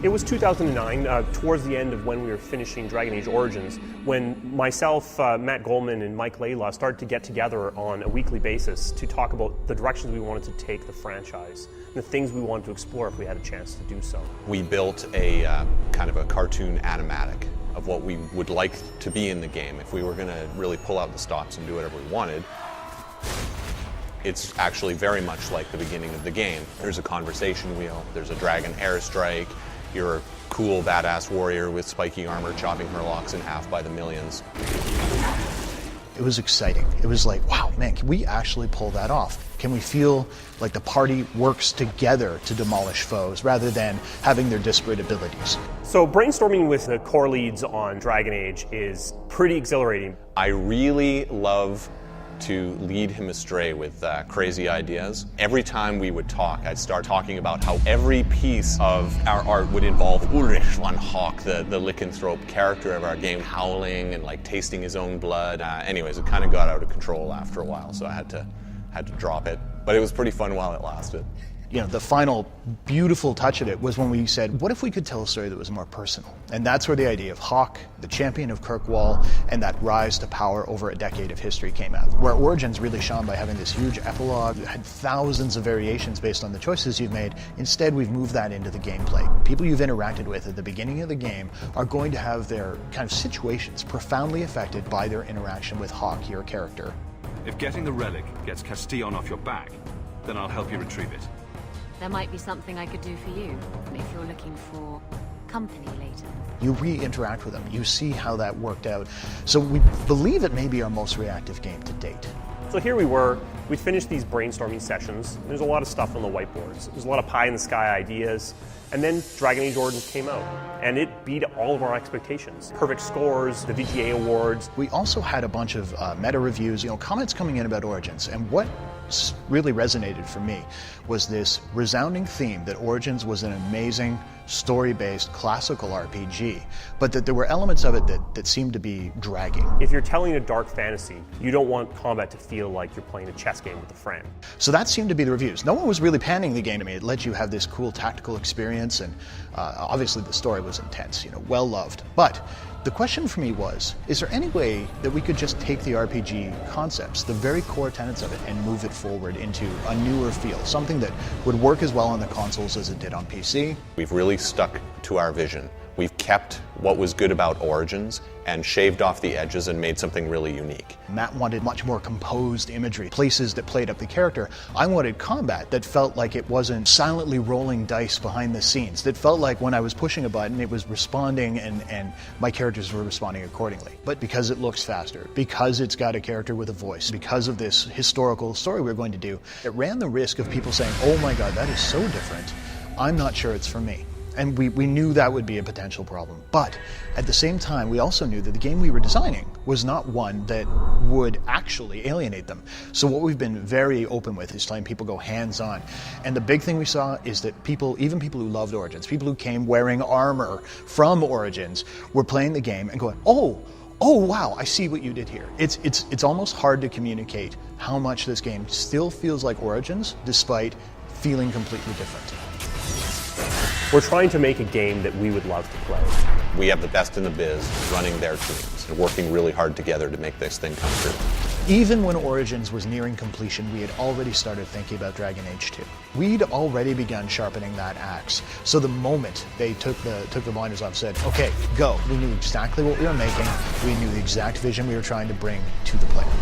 It was 2009, towards the end of when we were finishing Dragon Age Origins, when myself, Matt Goldman, and Mike Layla started to get together on a weekly basis to talk about the directions we wanted to take the franchise, and the things we wanted to explore if we had a chance to do so. We built a kind of a cartoon animatic of what we would like to be in the game if we were going to really pull out the stops and do whatever we wanted. It's actually very much like the beginning of the game. There's a conversation wheel, there's a dragon airstrike, you're a cool, badass warrior with spiky armor chopping Murlocs in half by the millions. It was exciting. It was like, wow, man, can we actually pull that off? Can we feel like the party works together to demolish foes rather than having their disparate abilities? So brainstorming with the core leads on Dragon Age is pretty exhilarating. I really love to lead him astray with crazy ideas. Every time we would talk, I'd start talking about how every piece of our art would involve Ulrich von Hawk, the lycanthrope character of our game, howling and like tasting his own blood. Anyways, it kind of got out of control after a while, so I had to drop it. But it was pretty fun while it lasted. You know, the final beautiful touch of it was when we said, what if we could tell a story that was more personal? And that's where the idea of Hawk, the champion of Kirkwall, and that rise to power over a decade of history came out. Where Origins really shone by having this huge epilogue that had thousands of variations based on the choices you've made. Instead, we've moved that into the gameplay. People you've interacted with at the beginning of the game are going to have their kind of situations profoundly affected by their interaction with Hawk, your character. If getting the relic gets Castillon off your back, then I'll help you retrieve it. There might be something I could do for you, if you're looking for company later. You re-interact with them, you see how that worked out. So we believe it may be our most reactive game to date. So here we were, we'd finished these brainstorming sessions. There's a lot of stuff on the whiteboards. There's a lot of pie-in-the-sky ideas. And then Dragon Age Origins came out, and it beat all of our expectations. Perfect scores, the VGA awards. We also had a bunch of meta reviews, comments coming in about Origins, and what really resonated for me was this resounding theme that Origins was an amazing story-based classical RPG, but that there were elements of it that seemed to be dragging. If you're telling a dark fantasy, you don't want combat to feel like you're playing a chess game with a friend. So that seemed to be the reviews. No one was really panning the game to me. It let you have this cool tactical experience, and obviously the story was intense, well loved. But the question for me was, is there any way that we could just take the RPG concepts, the very core tenets of it, and move it forward into a newer feel, something that would work as well on the consoles as it did on PC? We've really stuck to our vision. We've kept what was good about Origins and shaved off the edges and made something really unique. Matt wanted much more composed imagery, places that played up the character. I wanted combat that felt like it wasn't silently rolling dice behind the scenes, that felt like when I was pushing a button it was responding and my characters were responding accordingly. But because it looks faster, because it's got a character with a voice, because of this historical story we're going to do, it ran the risk of people saying, oh my god, that is so different, I'm not sure it's for me. And we knew that would be a potential problem. But at the same time, we also knew that the game we were designing was not one that would actually alienate them. So what we've been very open with is letting people go hands-on. And the big thing we saw is that people, even people who loved Origins, people who came wearing armor from Origins, were playing the game and going, oh wow, I see what you did here. It's almost hard to communicate how much this game still feels like Origins, despite feeling completely different. We're trying to make a game that we would love to play. We have the best in the biz running their teams and working really hard together to make this thing come true. Even when Origins was nearing completion, we had already started thinking about Dragon Age 2. We'd already begun sharpening that axe. So the moment they took the blinders off, said, okay, go. We knew exactly what we were making. We knew the exact vision we were trying to bring to the player.